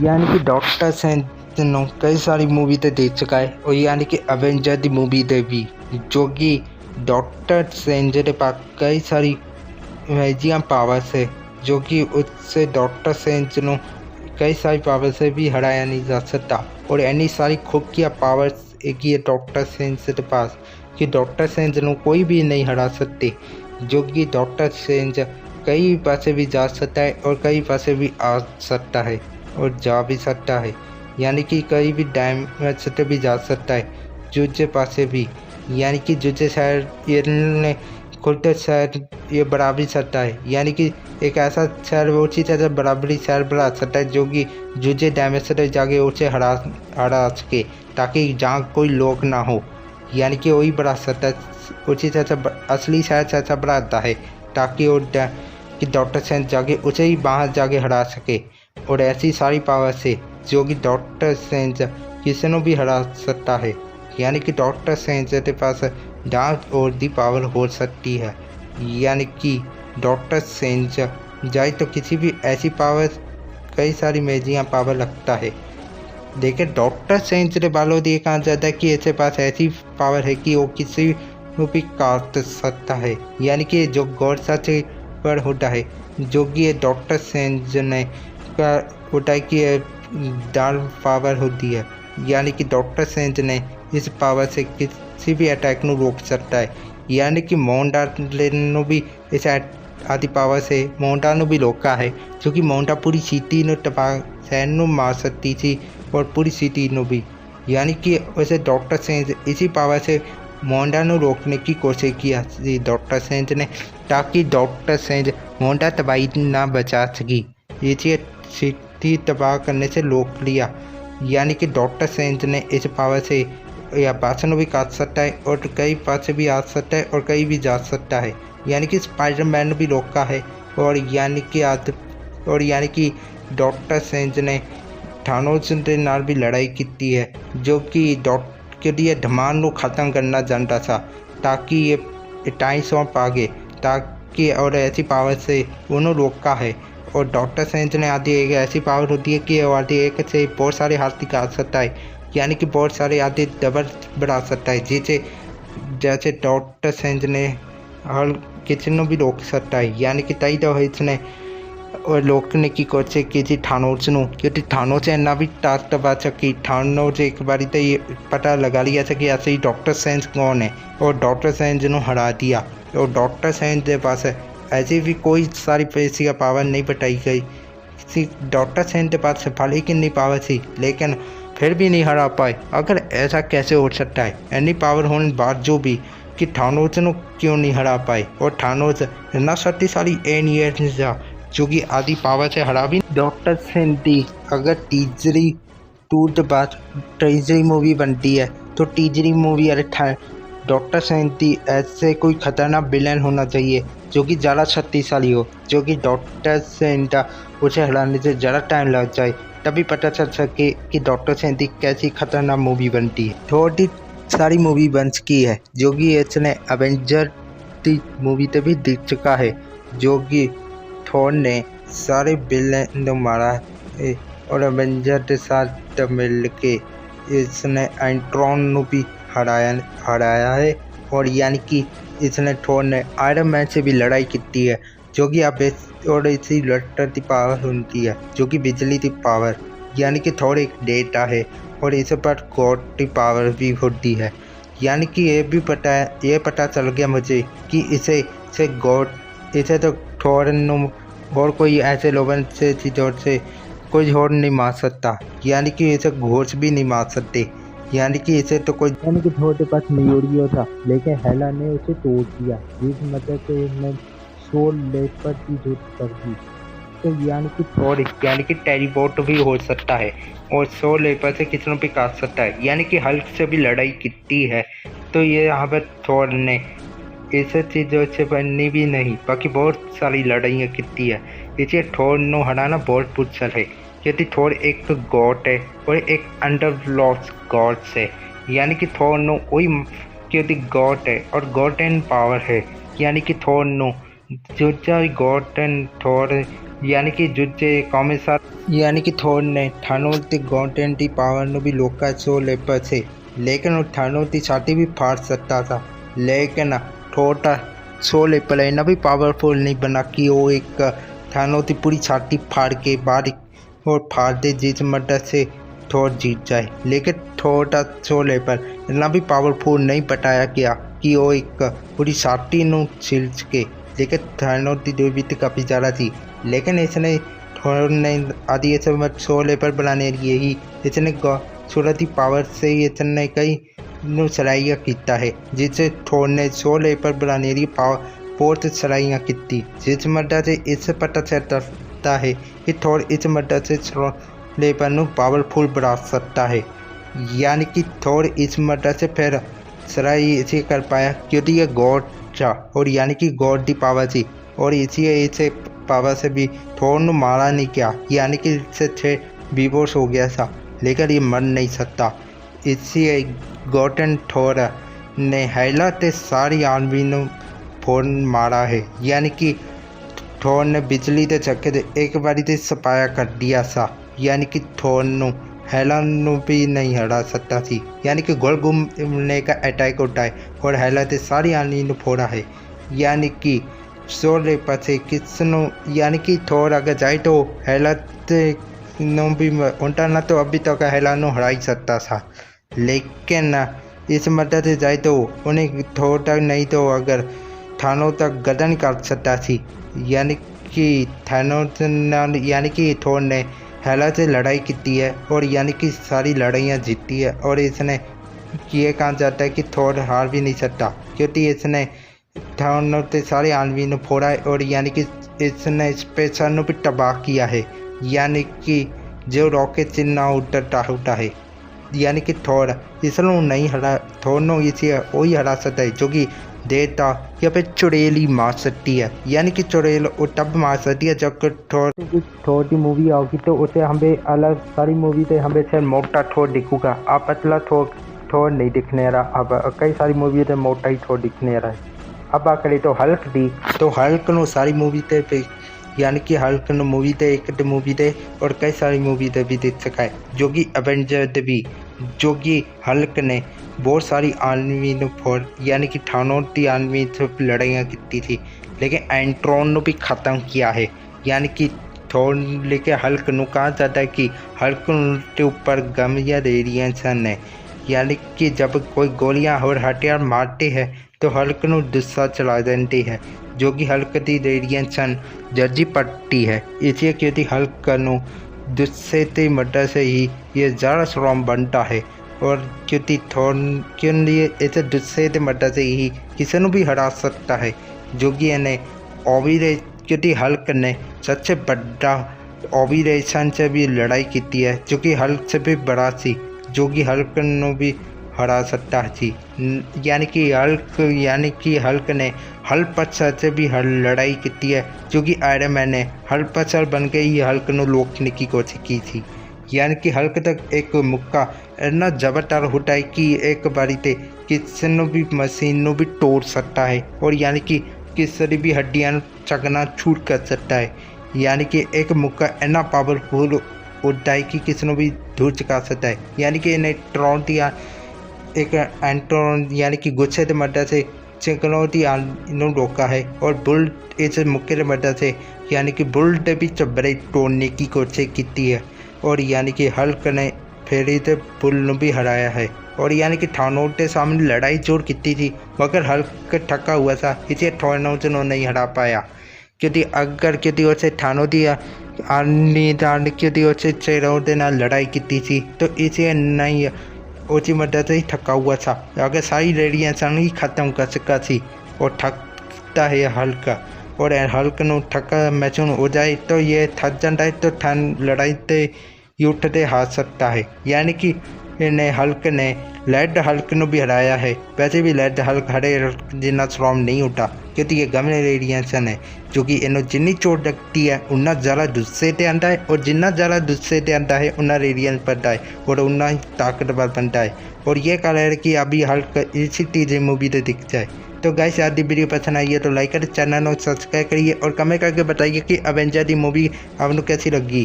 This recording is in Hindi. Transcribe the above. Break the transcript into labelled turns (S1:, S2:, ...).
S1: यानी कि डॉक्टर स्ट्रेंज ने कई सारी मूवी तो देख चुका है और यानी कि अवेंजर दी मूवी दे भी, जो कि डॉक्टर स्ट्रेंज के पास कई सारी मैजिक पावर्स है, जो कि उससे डॉक्टर स्ट्रेंज ने कई सारी पावर से भी हराया नहीं जा सकता। और ऐनी सारी खुफिया पावर्स एक ही है डॉक्टर स्ट्रेंज के पास कि डॉक्टर स्ट्रेंज ने कोई भी नहीं हरा सकते, जो कि डॉक्टर स्ट्रेंज कई पासे भी जा सकता है और कई पासे भी आ सकता है और जा भी सकता है, यानी कि कहीं भी डायमेंशन भी जा सकता है जुजे पासे भी। यानी कि जुजे शहर ये खुद शहर ये बना भी सकता है, यानी कि एक ऐसा शहर ऊँची तरह बराबरी शहर बना सकता है जो कि जुजे डायमेंशन जाके उसे हरा सके, ताकि जहाँ कोई लोग ना हो। यानी कि वही बना सकता है ऊँची तरह असली शहर ऐसा बनाता है ताकि वो कि डॉक्टर स्ट्रेंज जाके उसे ही बाहर जाके हरा सके। और ऐसी सारी पावर से जो कि डॉक्टर स्ट्रेंज किसी को भी हरा सकता है, यानी कि डॉक्टर स्ट्रेंज के पास डार्क और दी पावर हो सकती है। यानी कि डॉक्टर स्ट्रेंज जाए तो किसी भी ऐसी पावर कई सारी मैजिक पावर लगता है। देखिए डॉक्टर स्ट्रेंज के बालों दिए कहा जाता है कि इसके पास ऐसी पावर है कि वो किसी को भी काट सकता है, यानी कि जो गॉड सच पर होता है, जो कि ये डॉक्टर स्ट्रेंज ने का होता है कि डार्क पावर होती है। यानी कि डॉक्टर स्ट्रेंज ने इस पावर से किसी भी अटैक को रोक सकता है, यानी कि मोंडा ने भी इस आदि पावर से मोंडा ने भी रोका है, क्योंकि मोंडा पूरी सिटी ने तबाह शहर को मार सकती थी और पूरी सिटी ने भी। यानी कि वैसे डॉक्टर स्ट्रेंज इसी पावर से मोंडा को रोकने की कोशिश की डॉक्टर स्ट्रेंज ने, ताकि डॉक्टर स्ट्रेंज मोंडा तबाही ना बचा सकी, इसे सिटी तबाह करने से रोक लिया। यानी कि डॉक्टर स्ट्रेंज ने इस पावर से या भाषण भी काट सकता है और कई पास से भी आ सकता है और कहीं भी जा सकता है। यानी कि स्पाइडरमैन ने भी रोका है और यानी कि डॉक्टर स्ट्रेंज ने थानोस के नाल भी लड़ाई की है, जो कि डॉक्टर के लिए धमाल को ख़त्म करना जानता था, ताकि ये टाइम सौंप आगे ताकि और ऐसी पावर से उन्होंने रोका है। और डॉक्टर स्ट्रेंज ने आदि एक ऐसी पावर होती है कि आदि एक से बहुत सारे हाथ निकाल सकता है, यानी कि बहुत सारे आदि डबल बढ़ा सकता है, जैसे डॉक्टर स्ट्रेंज ने हर किसी को भी रोक सकता है। यानी कि तई तो इसने और रोकने की कोशिश की थी थानोस को, क्योंकि थानोस इन्ना भी ताकतवर था कि थानोस एक बारी तो ये पता लगा लिया था कि ऐसे ही डॉक्टर स्ट्रेंज कौन है और डॉक्टर स्ट्रेंज को हरा दिया। और डॉक्टर स्ट्रेंज के पास ऐसी भी कोई सारी पैसी का पावर नहीं बताई गई, डॉक्टर स्ट्रेंज के पास भले ही कितनी पावर थी लेकिन फिर भी नहीं हरा पाए। अगर ऐसा कैसे हो सकता है, इतनी पावर होने बाद जो भी कि थानोस को क्यों नहीं हरा पाए। और थानोस इतना शक्तिशाली एलियन था जो कि आदि पावर से हरा भी डॉक्टर स्ट्रेंज थी। अगर तीसरी टूर के बाद तीसरी मूवी बनती है तो तीसरी मूवी अरे डॉक्टर स्ट्रेंज थी ऐसे कोई खतरनाक विलन होना चाहिए जो कि ज़्यादा शक्तिशाली हो, जो कि डॉक्टर स्ट्रेंज उसे हराने से ज़्यादा टाइम लग जाए, तभी पता चल सके कि डॉक्टर स्ट्रेंज की कैसी खतरनाक मूवी बनती है। थोड़ी सारी मूवी बन चुकी है, जो कि इसने अवेंजर की मूवी तो भी दिख चुका है, जो कि थॉर ने सारे विलेन को मारा है और अवेंजर के साथ मिल के इसने एंट्रॉन को भी हराया है। और यानी कि इसने थॉर ने आयरन मैन से भी लड़ाई की है, जो कि अब और इसी लटर की पावर होती है जो कि बिजली की पावर। यानी कि थॉर एक डेटा है और इस पर गॉड की पावर भी होती है। यानी कि ये पता चल गया मुझे कि इसे गॉड इसे तो थॉर और कोई ऐसे लोगों से चीज़ों से कोई और नहीं मार सकता, यानी कि इसे घोष भी नहीं मार सकते। यानी कि इसे तो कोई यानी कि थॉर के पास मयूरियो था, लेकिन हेला ने उसे तोड़ दिया, जिस मदद से उसने सोल लेपर की जरूरत कर दी। तो यानी कि थॉर यानी कि टेलीपोर्ट भी हो सकता है और सोल लेपर से किसी भी काट सकता है, यानी कि हल्क से भी लड़ाई की है। तो ये यहाँ पर थॉर ने इस चीज़ों से बननी भी नहीं, बाकी बहुत सारी लड़ाइयाँ की है। इसे थॉर को हराना बहुत मुश्किल है, क्योंकि थॉर एक गॉड है और एक अंडरलॉस गॉड है। यानी कि थॉर नो वही क्योंकि गॉड है और गॉड एंड पावर है, यानी कि थॉर नो जो गॉड एंड थॉर यानी कि जुजे कॉमिसार यानी कि थोर ने थानोस की गॉन्टेन की पावर नु भी लोका सो ले से लेकिन वो थानोस की छाती भी फाड़ सकता था लेकिन थोड़ा सो ले पर इतना भी पावरफुल नहीं बना कि वो एक थानोस की पूरी छाती फाड़ के बाहर और फाड़ दे जिस मदद से थोर जीत जाए लेकिन थोड़ा सो ले पर इतना भी पावरफुल नहीं बताया गया कि वो एक पूरी छाती नु छिल के लेकिन थानोस की दुर्बीती काफ़ी ज़्यादा थी लेकिन इसने थोर ने आदि सब सो लेपर बनाने लिए ही इसने सूरत की पावर से ही इसने कई सलाइयाँ किया है जिससे थोर ने सो लेपर बनाने की पावर बहुत सलाइयाँ की जिस मदद से इससे पता चलता है कि थोर इस मदद से सो लेपर पावरफुल बना सकता है यानी कि थोर इस मदद से फिर सलाई इसे कर पाया क्योंकि ये गॉड था और यानी कि गॉड की पावर थी और इसे पावर से भी थोर ने मारा नहीं किया यानी कि इससे बेहोश हो गया था लेकिन ये मर नहीं सकता इसलिए गॉटन थोर ने हेला ते सारी आर्मी ने फोन मारा है यानी कि थोर ने बिजली के झटके से एक बारी से सपाया कर दिया था यानी कि थोर ने हेला भी नहीं हरा सकता थी यानी कि गोल घूमने का अटैक उठाए और हेला ते सारी आर्मी ने फोड़ा है यानी कि सो ले पासे किसनो यानी कि थोर अगर जाए तो हेला नो भी उल्टा ना तो अभी तक हेला नो हरा ही सकता था लेकिन इस मदद से जाए तो उन्हें थोर तक नहीं तो अगर थानोस तक गर्दन काट सकता थी यानी कि थानोस यानी कि थोर ने हेला से लड़ाई की है और यानी कि सारी लड़ाइयाँ जीती है और इसने ये कहा जाता है कि थोर हार भी नहीं सकता क्योंकि इसने थानोस से सारे आर्मी ने फोड़ा है और यानी कि इसने स्पेशल भी तबाह किया है यानी कि जो रॉकेट चिन्ह उठा है यानी कि थोर इसने नहीं हरा थोर नो इसे वही हरा सकता है जो कि देता या फिर चुड़ैल ही मार सकती है यानी कि चुड़ैल वो तब मार सकती है जब थोर की मूवी आओगी तो उसे हमें अलग सारी मूवी से हमें सिर्फ मोटा थोर दिखूगा आप पतला थोर नहीं दिखने रहा अब कई सारी मूवी से मोटा ही थोर दिखने रहा है अब आ करे तो हल्क दी तो हल्क नो सारी मूवी पे यानी कि हल्क नो मूवी ते एक मूवी ते और कई सारी मूवी ते भी देख सका है जो कि एवेंजर भी जो कि हल्क ने बहुत सारी आर्मी ने फोड़ यानी कि थानोस की आर्मी से लड़ाइयाँ की थी लेकिन एंट्रॉन ने भी ख़त्म किया है यानी कि थोर लेके हल्क नु कहा जाता है कि हल्क के ऊपर गम या रेडिएशन है यानी कि जब कोई गोलियां और हथियार मारते हैं तो हल्क नु गुस्सा चला देती है जो कि हल्क की रेडिएशन जर्जी पड़ती है इसलिए क्योंकि हल्क नु गुस्से की मदद से ही ये ज़्यादा स्ट्रॉन्ग बनता है और क्योंकि थोर के लिए ऐसे गुस्से की मदद से ही किसी को भी हरा सकता है जो कि इन्हें ओबीरे क्योंकि हल्क ने सबसे बड़ा ओबीरेशन से भी लड़ाई की है जो कि हल्क से भी बड़ा सी जो कि हल्क ने भी हरा सकता थी यानी कि हल्क ने हल्पचर से भी लड़ाई की है जो कि आयरन मैन ने हल्पचर बन के ही हल्क ने रोकने की कोशिश की थी यानी कि हल्क तक एक मुक्का इतना जबरदार होता है कि एक बारी ते किसी भी मशीन भी तोड़ सकता है और यानी कि किसी भी हड्डियां चकना छूट कर सकता है यानी कि एक मुक्का इतना पावरफुल होता है कि किसी भी दूर चुका सकता है यानी कि इन्हें ट्रॉन दिया एक एंट्रॉन यानी कि गुस्से की मदद से चुनौती रोका है और बुल्ट इस मुक्के की मदद से यानी कि बुल्ट भी चबरे तोड़ने की कोशिश की है और यानी कि हल्क ने फिर से बुल भी हराया है और यानी कि थानोस के सामने लड़ाई जोर की थी मगर हल्क थका हुआ था इसलिए थानोस ने नहीं हरा पाया क्योंकि अगर क्योंकि उसे थानोस की आर्मी क्योंकि उसे चेहरों के नाल लड़ाई की थी तो इसे नहीं उसकी मदद से ही थका हुआ था अगर सारी रेडिएशन ही खत्म कर सका थी और थकता है हल्क और हल्क नु थका महसूस हो जाए तो ये थक जाता है तो लड़ाई ते युद्ध ते हार सकता है यानी कि इन्हें हल्क ने लेड हल्क ने भी हराया है वैसे भी लेड हल्क हरे जिन्ना स्ट्रॉन्ग नहीं होता क्योंकि ये गमले रेडिएशन है जो कि इन्हों जिन्नी चोट लगती है उन्ना ज़्यादा गुस्से ते आता है और जिन्ना ज़्यादा गुस्से ते आता है उन्ना रेडियन पड़ता है और उन्ना ही ताकतवर बनता है और ये कारण है कि अभी हल्क इसी तीसरी मूवी से दिख जाए तो गाइस यदि वीडियो पसंद आई है तो लाइक करें, चैनल को सब्सक्राइब करिए और कमेंट करके बताइए कि अवेंजर दी मूवी आपको कैसी लगी।